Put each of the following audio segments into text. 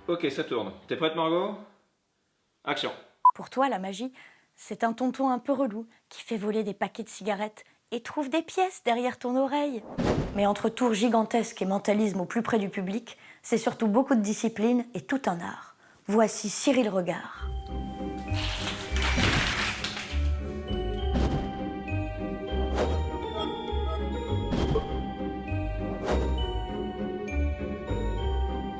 Ok, ça tourne. T'es prête, Margot? Action. Pour toi, la magie, c'est un tonton un peu relou qui fait voler des paquets de cigarettes et trouve des pièces derrière ton oreille. Mais entre tours gigantesques et mentalisme au plus près du public, c'est surtout beaucoup de discipline et tout un art. Voici Cyril Regard.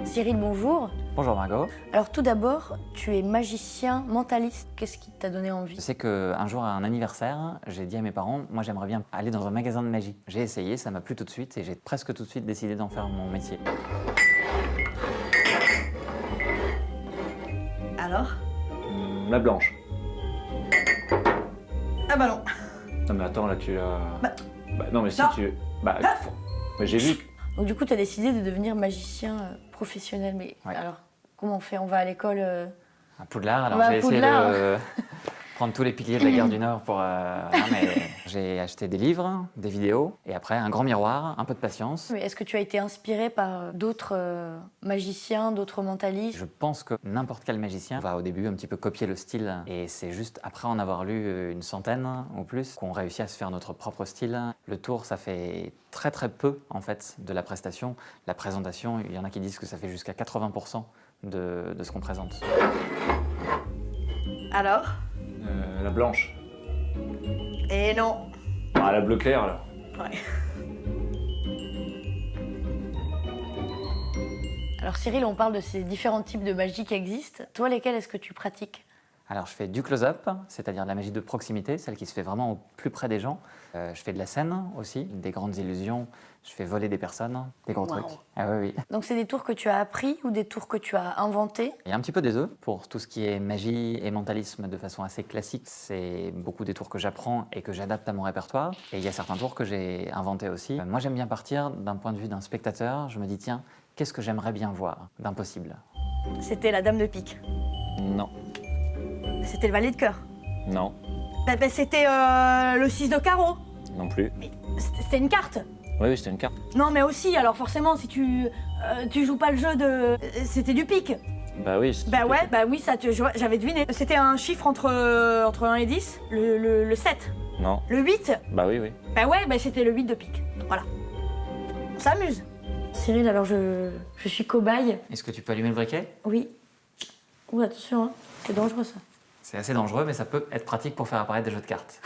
Cyril, bonjour. Bonjour Margot. Alors tout d'abord, tu es magicien, mentaliste. Qu'est-ce qui t'a donné envie? Je sais qu'un jour à un anniversaire, j'ai dit à mes parents, moi j'aimerais bien aller dans un magasin de magie. J'ai essayé, ça m'a plu tout de suite et j'ai presque tout de suite décidé d'en faire mon métier. Alors? La blanche. Ah bah non. Non mais attends, là tu l'as... Bah, non mais si non. tu... Mais j'ai vu... Donc du coup, tu as décidé de devenir magicien professionnel. Mais Ouais. alors, comment on fait? On va à l'école À Poudlard, alors Ouais, à j'ai essayé Poudlard. de prendre tous les piliers de la guerre du Nord pour... non, mais j'ai acheté des livres, des vidéos, et après un grand miroir, un peu de patience. Mais est-ce que tu as été inspiré par d'autres magiciens, d'autres mentalistes? Je pense que n'importe quel magicien va au début un petit peu copier le style, et c'est juste après en avoir lu une centaine ou plus qu'on réussit à se faire notre propre style. Le tour, ça fait très très peu en fait de la prestation. La présentation, il y en a qui disent que ça fait jusqu'à 80% de ce qu'on présente. Alors? la blanche. Et non. Ah, la bleu clair, là. Ouais. Alors Cyril, on parle de ces différents types de magie qui existent. Toi, lesquels est-ce que tu pratiques? Alors je fais du close-up, c'est-à-dire de la magie de proximité, celle qui se fait vraiment au plus près des gens. Je fais de la scène aussi, des grandes illusions. Je fais voler des personnes, des gros Wow. trucs. Ah oui, oui. Donc c'est des tours que tu as appris ou des tours que tu as inventés? Il y a un petit peu des deux. Pour tout ce qui est magie et mentalisme de façon assez classique, c'est beaucoup des tours que j'apprends et que j'adapte à mon répertoire. Et il y a certains tours que j'ai inventés aussi. Moi j'aime bien partir d'un point de vue d'un spectateur. Je me dis tiens, qu'est-ce que j'aimerais bien voir d'impossible? C'était la dame de pique. Non. C'était le valet de cœur. Non. C'était le 6 de carreau. Non plus. Mais c'était une carte. Oui, c'était une carte. Non, mais aussi, alors forcément, si tu joues pas le jeu de... C'était du pique. Bah oui. Bah ouais, bah oui, ça, j'avais deviné. C'était un chiffre entre 1 et 10, le 7. Non. Le 8, Bah oui, oui. bah ouais, bah c'était le 8 de pique. Voilà. On s'amuse. Cyril, alors je suis cobaye. Est-ce que tu peux allumer le briquet? Oui. Ouh, attention, hein. C'est dangereux ça. C'est assez dangereux, mais ça peut être pratique pour faire apparaître des jeux de cartes.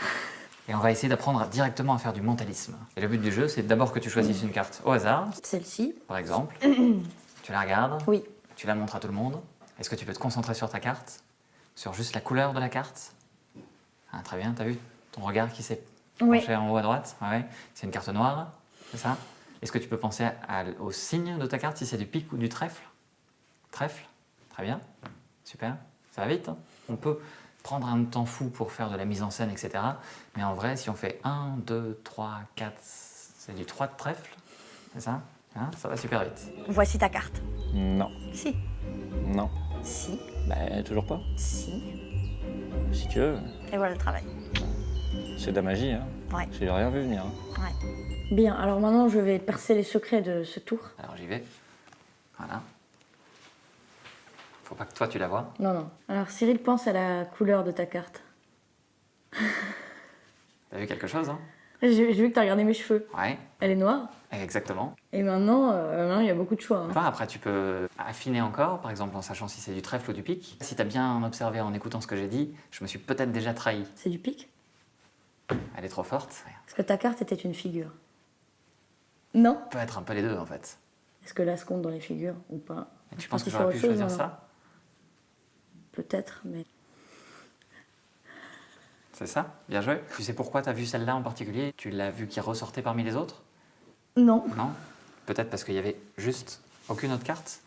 Et on va essayer d'apprendre directement à faire du mentalisme. Et le but du jeu, c'est d'abord que tu choisisses une carte au hasard, Celle-ci. par exemple. Tu la regardes, Oui. tu la montres à tout le monde. Est-ce que tu peux te concentrer sur ta carte? Sur juste la couleur de la carte? Ah, très bien, t'as vu ton regard qui s'est Oui. penché en haut à droite? Ouais. C'est une carte noire, c'est ça? Est-ce que tu peux penser au signe de ta carte, si c'est du pique ou du trèfle? Trèfle? Très bien, super. Ça va vite, hein? On peut prendre un temps fou pour faire de la mise en scène, etc. Mais en vrai, si on fait 1, 2, 3, 4, c'est du 3 de trèfle, c'est ça? Hein, ça va super vite. Voici ta carte. Non. Si. Non. Si. Bah toujours pas. Si. Si tu veux. Et voilà le travail. C'est de la magie, hein. Ouais. J'ai rien vu venir. Hein. Ouais. Bien, alors maintenant je vais percer les secrets de ce tour. Alors j'y vais. Voilà. Faut pas que toi tu la vois. Non, non. Alors Cyril, pense à la couleur de ta carte. T'as vu quelque chose, hein? J'ai vu que t'as regardé mes cheveux. Ouais, Elle est noire. exactement. Et maintenant, il y a beaucoup de choix. Hein. Enfin, après, tu peux affiner encore, par exemple en sachant si c'est du trèfle ou du pique. Si t'as bien observé en écoutant ce que j'ai dit, je me suis peut-être déjà trahi. C'est du pique? Elle est trop forte. Est-ce que ta carte était une figure? Non. Peut être un peu les deux, en fait. Est-ce que là se compte dans les figures ou pas? Et tu penses que Parti sur j'aurais autre pu chose, choisir hein. ça? Peut-être, mais... C'est ça? Bien joué. Tu sais pourquoi t'as vu celle-là en particulier? Tu l'as vu qui ressortait parmi les autres? Non. Non? Peut-être parce qu'il y avait juste aucune autre carte?